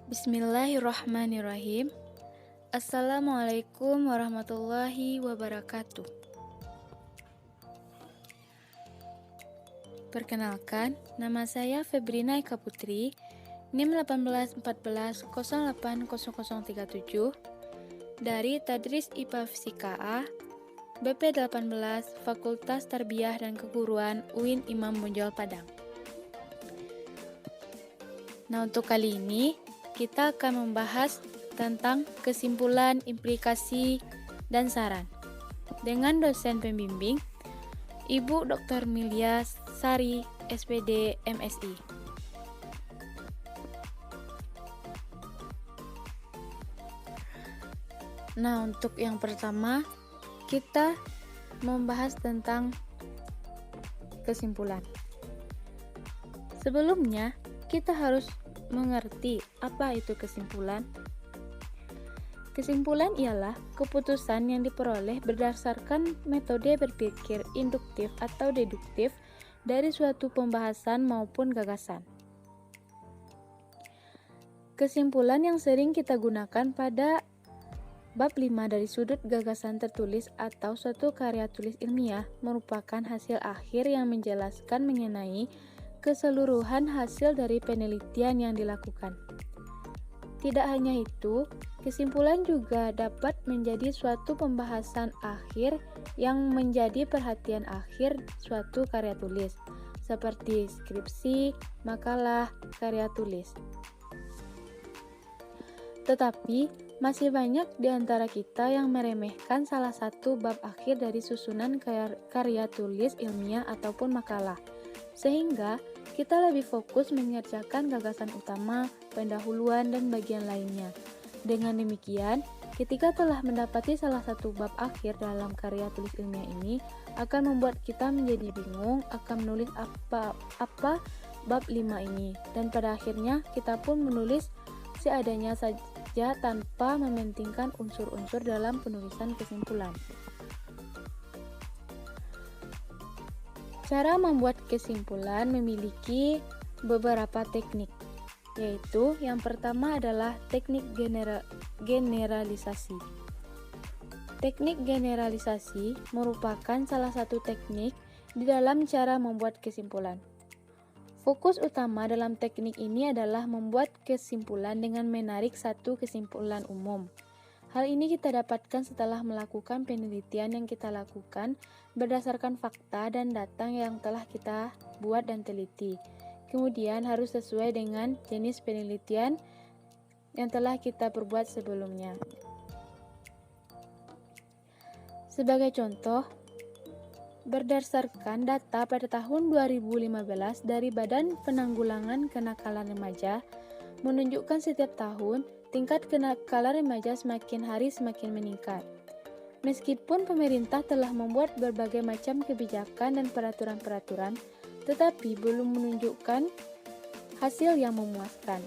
Bismillahirrahmanirrahim. Assalamualaikum warahmatullahi wabarakatuh. Perkenalkan, nama saya Febrina Eka Putri, NIM 1814080037 dari Tadris IPA Fisika A, BP 18, Fakultas Tarbiyah dan Keguruan UIN Imam Bonjol Padang. Nah, untuk kali ini kita akan membahas tentang kesimpulan, implikasi, dan saran dengan dosen pembimbing Ibu Dr. Milya Sari, SPD, MSI. Nah, untuk yang pertama, kita membahas tentang kesimpulan. Sebelumnya, kita harus mengerti apa itu kesimpulan. Kesimpulan ialah keputusan yang diperoleh berdasarkan metode berpikir induktif atau deduktif dari suatu pembahasan maupun gagasan. Kesimpulan yang sering kita gunakan pada bab 5 dari sudut gagasan tertulis atau suatu karya tulis ilmiah merupakan hasil akhir yang menjelaskan mengenai keseluruhan hasil dari penelitian yang dilakukan. Tidak hanya itu, kesimpulan juga dapat menjadi suatu pembahasan akhir yang menjadi perhatian akhir suatu karya tulis, seperti skripsi, makalah, karya tulis. Tetapi, masih banyak di antara kita yang meremehkan salah satu bab akhir dari susunan karya tulis ilmiah ataupun makalah, sehingga kita lebih fokus mengerjakan gagasan utama, pendahuluan, dan bagian lainnya. Dengan demikian, ketika telah mendapati salah satu bab akhir dalam karya tulis ilmiah ini, akan membuat kita menjadi bingung akan menulis apa bab 5 ini, dan pada akhirnya kita pun menulis seadanya saja tanpa mementingkan unsur-unsur dalam penulisan kesimpulan. Cara membuat kesimpulan memiliki beberapa teknik, yaitu yang pertama adalah teknik generalisasi. Teknik generalisasi merupakan salah satu teknik di dalam cara membuat kesimpulan. Fokus utama dalam teknik ini adalah membuat kesimpulan dengan menarik satu kesimpulan umum. Hal ini kita dapatkan setelah melakukan penelitian yang kita lakukan berdasarkan fakta dan data yang telah kita buat dan teliti. Kemudian harus sesuai dengan jenis penelitian yang telah kita perbuat sebelumnya. Sebagai contoh, berdasarkan data pada tahun 2015 dari Badan Penanggulangan Kenakalan Remaja, menunjukkan setiap tahun tingkat kenakalan remaja semakin hari semakin meningkat. Meskipun pemerintah telah membuat berbagai macam kebijakan dan peraturan-peraturan, tetapi belum menunjukkan hasil yang memuaskan.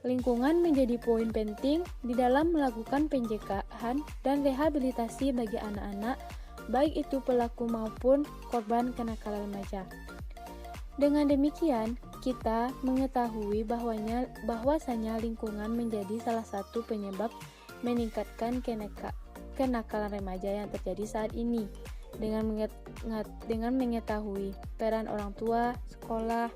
Lingkungan menjadi poin penting di dalam melakukan pencegahan dan rehabilitasi bagi anak-anak, baik itu pelaku maupun korban kenakalan remaja. Dengan demikian, kita mengetahui bahwasanya lingkungan menjadi salah satu penyebab meningkatkan kenakalan remaja yang terjadi saat ini. Dengan mengetahui peran orang tua, sekolah,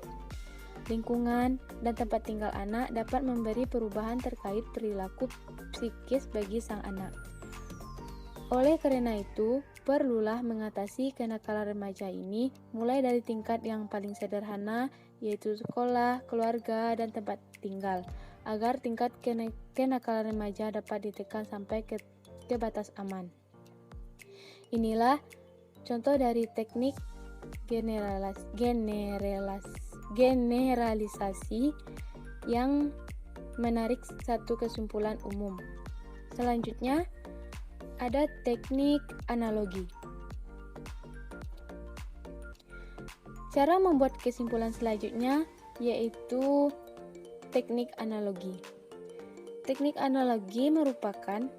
lingkungan, dan tempat tinggal anak dapat memberi perubahan terkait perilaku psikis bagi sang anak. Oleh karena itu, perlulah mengatasi kenakalan remaja ini mulai dari tingkat yang paling sederhana, yaitu sekolah, keluarga, dan tempat tinggal, agar tingkat kenakalan remaja dapat ditekan sampai ke batas aman. Inilah contoh dari teknik generalisasi yang menarik satu kesimpulan umum. Selanjutnya, ada teknik analogi. Cara membuat kesimpulan selanjutnya yaitu teknik analogi. Teknik analogi merupakan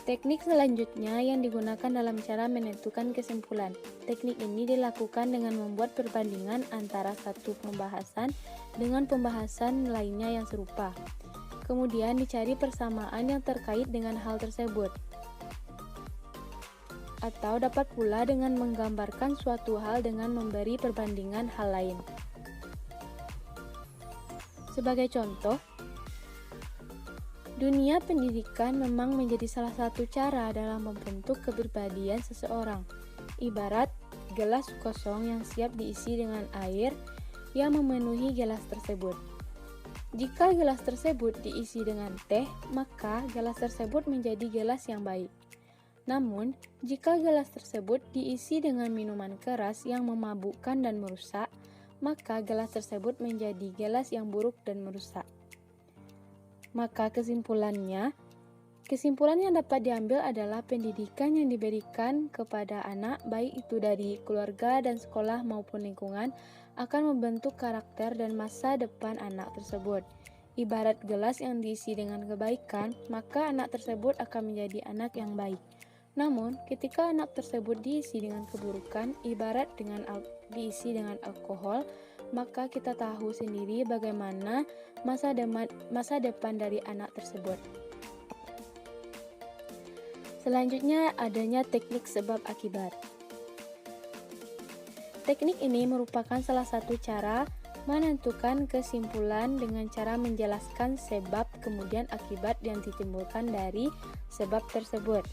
teknik selanjutnya yang digunakan dalam cara menentukan kesimpulan. Teknik ini dilakukan dengan membuat perbandingan antara satu pembahasan dengan pembahasan lainnya yang serupa. Kemudian dicari persamaan yang terkait dengan hal tersebut. Atau dapat pula dengan menggambarkan suatu hal dengan memberi perbandingan hal lain. Sebagai contoh, dunia pendidikan memang menjadi salah satu cara dalam membentuk kepribadian seseorang. Ibarat gelas kosong yang siap diisi dengan air yang memenuhi gelas tersebut. Jika gelas tersebut diisi dengan teh, maka gelas tersebut menjadi gelas yang baik. Namun, jika gelas tersebut diisi dengan minuman keras yang memabukkan dan merusak, maka gelas tersebut menjadi gelas yang buruk dan merusak. Maka kesimpulan yang dapat diambil adalah pendidikan yang diberikan kepada anak, baik itu dari keluarga dan sekolah maupun lingkungan, akan membentuk karakter dan masa depan anak tersebut. Ibarat gelas yang diisi dengan kebaikan, maka anak tersebut akan menjadi anak yang baik. Namun, ketika anak tersebut diisi dengan keburukan, ibarat diisi dengan alkohol, maka kita tahu sendiri bagaimana masa depan dari anak tersebut. Selanjutnya, adanya teknik sebab akibat. Teknik ini merupakan salah satu cara menentukan kesimpulan dengan cara menjelaskan sebab kemudian akibat yang ditimbulkan dari sebab tersebut.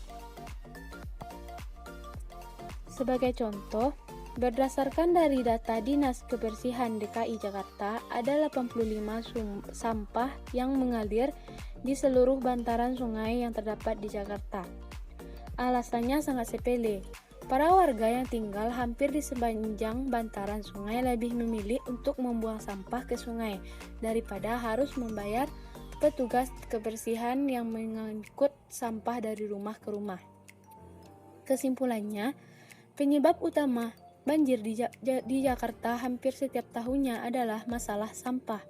Sebagai contoh, berdasarkan dari data Dinas Kebersihan DKI Jakarta, ada 85 sampah yang mengalir di seluruh bantaran sungai yang terdapat di Jakarta. Alasannya sangat sepele. Para warga yang tinggal hampir di sepanjang bantaran sungai lebih memilih untuk membuang sampah ke sungai daripada harus membayar petugas kebersihan yang mengangkut sampah dari rumah ke rumah. Kesimpulannya, penyebab utama banjir di Jakarta hampir setiap tahunnya adalah masalah sampah.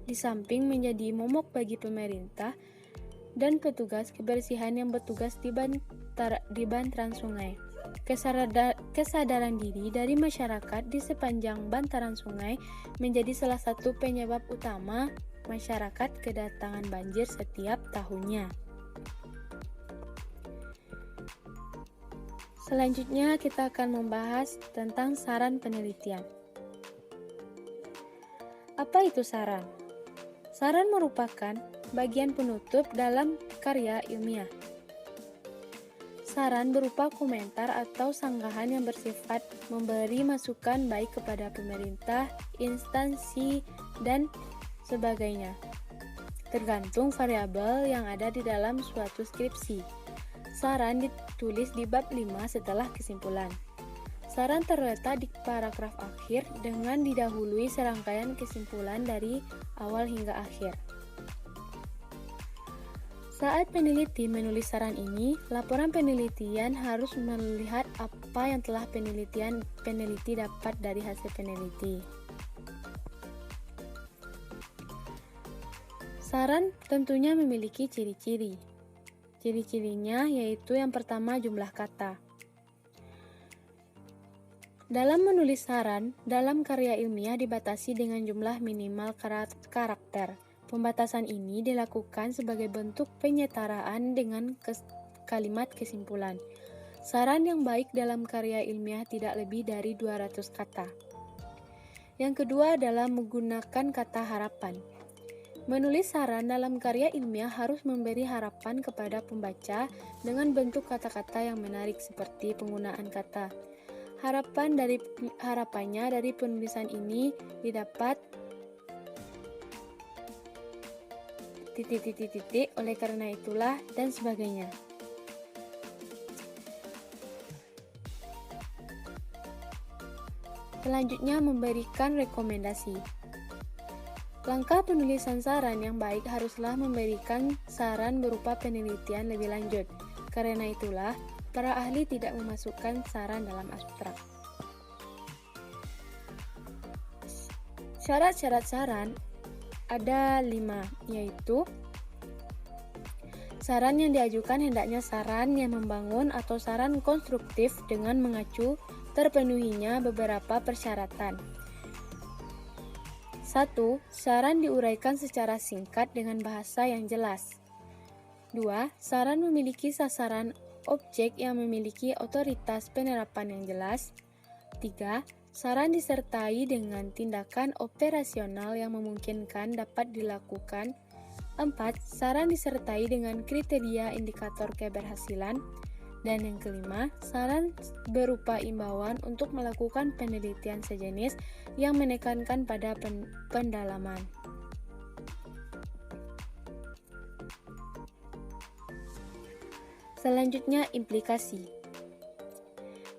Di samping menjadi momok bagi pemerintah dan petugas kebersihan yang bertugas di bantaran sungai. Kesadaran diri dari masyarakat di sepanjang bantaran sungai menjadi salah satu penyebab utama masyarakat kedatangan banjir setiap tahunnya. Selanjutnya kita akan membahas tentang saran penelitian. Apa itu saran? Saran merupakan bagian penutup dalam karya ilmiah. Saran berupa komentar atau sanggahan yang bersifat memberi masukan baik kepada pemerintah, instansi, dan sebagainya, tergantung variabel yang ada di dalam suatu skripsi. Saran ditulis di bab 5 setelah kesimpulan. Saran terletak di paragraf akhir dengan didahului serangkaian kesimpulan dari awal hingga akhir. Saat peneliti menulis saran ini, laporan penelitian harus melihat apa yang telah peneliti dapat dari hasil peneliti. Saran tentunya memiliki ciri-ciri. Ciri-cirinya yaitu yang pertama jumlah kata. Dalam menulis saran, dalam karya ilmiah dibatasi dengan jumlah minimal karakter. Pembatasan ini dilakukan sebagai bentuk penyetaraan dengan kalimat kesimpulan. Saran yang baik dalam karya ilmiah tidak lebih dari 200 kata. Yang kedua adalah menggunakan kata harapan. Menulis saran dalam karya ilmiah harus memberi harapan kepada pembaca dengan bentuk kata-kata yang menarik seperti penggunaan kata. Harapannya dari penulisan ini didapat titik, oleh karena itulah, dan sebagainya. Selanjutnya memberikan rekomendasi. Langkah penulisan saran yang baik haruslah memberikan saran berupa penelitian lebih lanjut. Karena itulah, para ahli tidak memasukkan saran dalam abstrak. Syarat-syarat saran ada 5, yaitu saran yang diajukan hendaknya saran yang membangun atau saran konstruktif dengan mengacu terpenuhinya beberapa persyaratan. 1. Saran diuraikan secara singkat dengan bahasa yang jelas. 2. Saran memiliki sasaran objek yang memiliki otoritas penerapan yang jelas. 3. Saran disertai dengan tindakan operasional yang memungkinkan dapat dilakukan. 4. Saran disertai dengan kriteria indikator keberhasilan. Dan yang kelima, saran berupa imbauan untuk melakukan penelitian sejenis yang menekankan pada pendalaman. Selanjutnya, implikasi.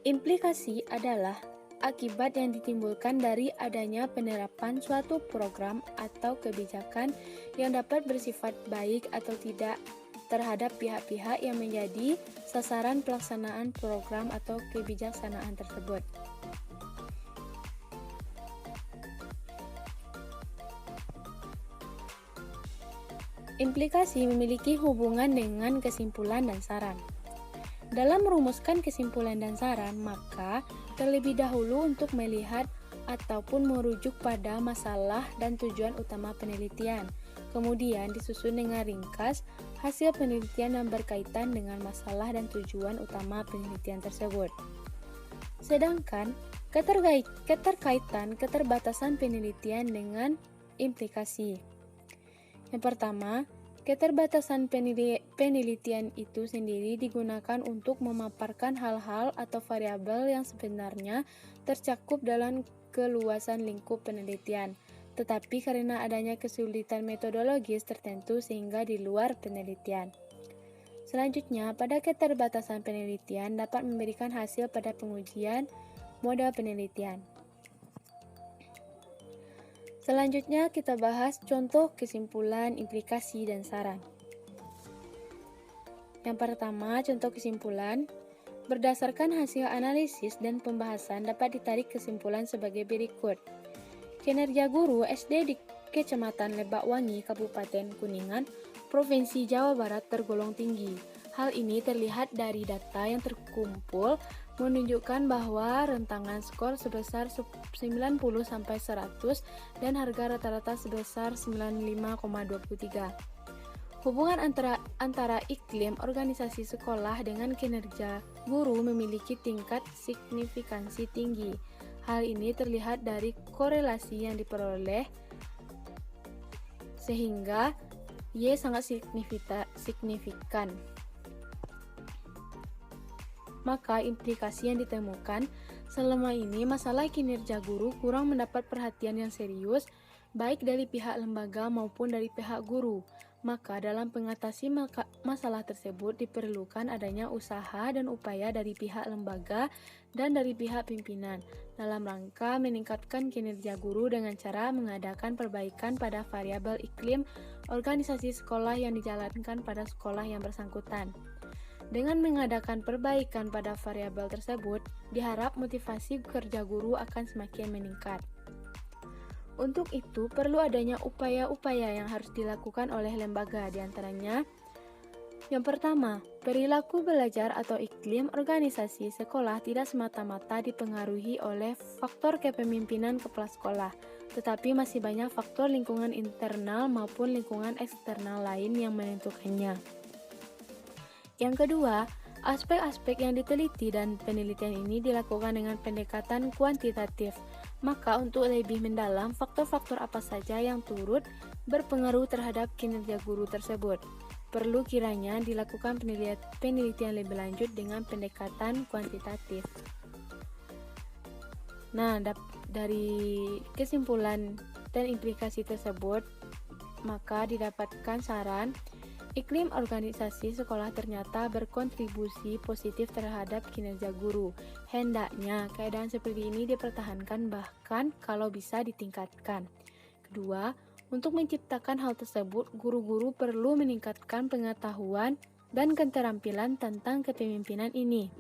Implikasi adalah akibat yang ditimbulkan dari adanya penerapan suatu program atau kebijakan yang dapat bersifat baik atau tidak terhadap pihak-pihak yang menjadi sasaran pelaksanaan program atau kebijaksanaan tersebut. Implikasi memiliki hubungan dengan kesimpulan dan saran. Dalam merumuskan kesimpulan dan saran, maka terlebih dahulu untuk melihat ataupun merujuk pada masalah dan tujuan utama penelitian. Kemudian disusun dengan ringkas hasil penelitian yang berkaitan dengan masalah dan tujuan utama penelitian tersebut. Sedangkan keterbatasan penelitian dengan implikasi. Yang pertama, keterbatasan penelitian itu sendiri digunakan untuk memaparkan hal-hal atau variabel yang sebenarnya tercakup dalam keluasan lingkup penelitian, tetapi karena adanya kesulitan metodologis tertentu sehingga di luar penelitian. Selanjutnya, pada keterbatasan penelitian dapat memberikan hasil pada pengujian model penelitian. Selanjutnya kita bahas contoh kesimpulan, implikasi, dan saran. Yang pertama, contoh kesimpulan. Berdasarkan hasil analisis dan pembahasan dapat ditarik kesimpulan sebagai berikut. Kinerja guru SD di Kecamatan Lebakwangi, Kabupaten Kuningan, Provinsi Jawa Barat tergolong tinggi. Hal ini terlihat dari data yang terkumpul menunjukkan bahwa rentangan skor sebesar 90-100 dan harga rata-rata sebesar 95,23. Hubungan antara iklim organisasi sekolah dengan kinerja guru memiliki tingkat signifikansi tinggi. Hal ini terlihat dari korelasi yang diperoleh sehingga Y sangat signifikan. Maka implikasi yang ditemukan selama ini masalah kinerja guru kurang mendapat perhatian yang serius baik dari pihak lembaga maupun dari pihak guru. Maka dalam mengatasi masalah tersebut diperlukan adanya usaha dan upaya dari pihak lembaga dan dari pihak pimpinan dalam rangka meningkatkan kinerja guru dengan cara mengadakan perbaikan pada variabel iklim organisasi sekolah yang dijalankan pada sekolah yang bersangkutan. Dengan mengadakan perbaikan pada variabel tersebut, diharap motivasi kerja guru akan semakin meningkat. Untuk itu, perlu adanya upaya-upaya yang harus dilakukan oleh lembaga, diantaranya yang pertama, perilaku belajar atau iklim organisasi sekolah tidak semata-mata dipengaruhi oleh faktor kepemimpinan kepala sekolah, tetapi masih banyak faktor lingkungan internal maupun lingkungan eksternal lain yang menentukannya. Yang kedua, aspek-aspek yang diteliti dan penelitian ini dilakukan dengan pendekatan kuantitatif. Maka untuk lebih mendalam, faktor-faktor apa saja yang turut berpengaruh terhadap kinerja guru tersebut. Perlu kiranya dilakukan penelitian lebih lanjut dengan pendekatan kuantitatif. Nah, dari kesimpulan dan implikasi tersebut, maka didapatkan saran iklim organisasi sekolah ternyata berkontribusi positif terhadap kinerja guru. Hendaknya keadaan seperti ini dipertahankan bahkan kalau bisa ditingkatkan. Kedua, untuk menciptakan hal tersebut, guru-guru perlu meningkatkan pengetahuan dan keterampilan tentang kepemimpinan ini,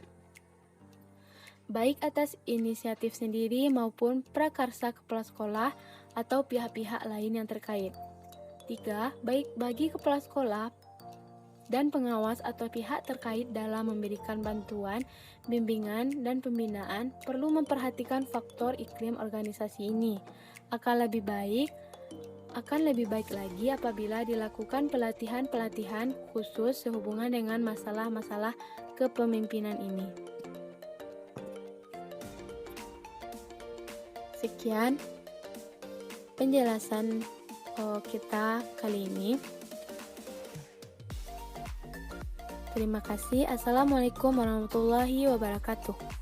baik atas inisiatif sendiri maupun prakarsa kepala sekolah atau pihak-pihak lain yang terkait. 3. Baik bagi kepala sekolah dan pengawas atau pihak terkait dalam memberikan bantuan, bimbingan, dan pembinaan perlu memperhatikan faktor iklim organisasi ini. Akan lebih baik lagi apabila dilakukan pelatihan-pelatihan khusus sehubungan dengan masalah-masalah kepemimpinan ini. Sekian penjelasan kita kali ini. Terima kasih. Assalamualaikum warahmatullahi wabarakatuh.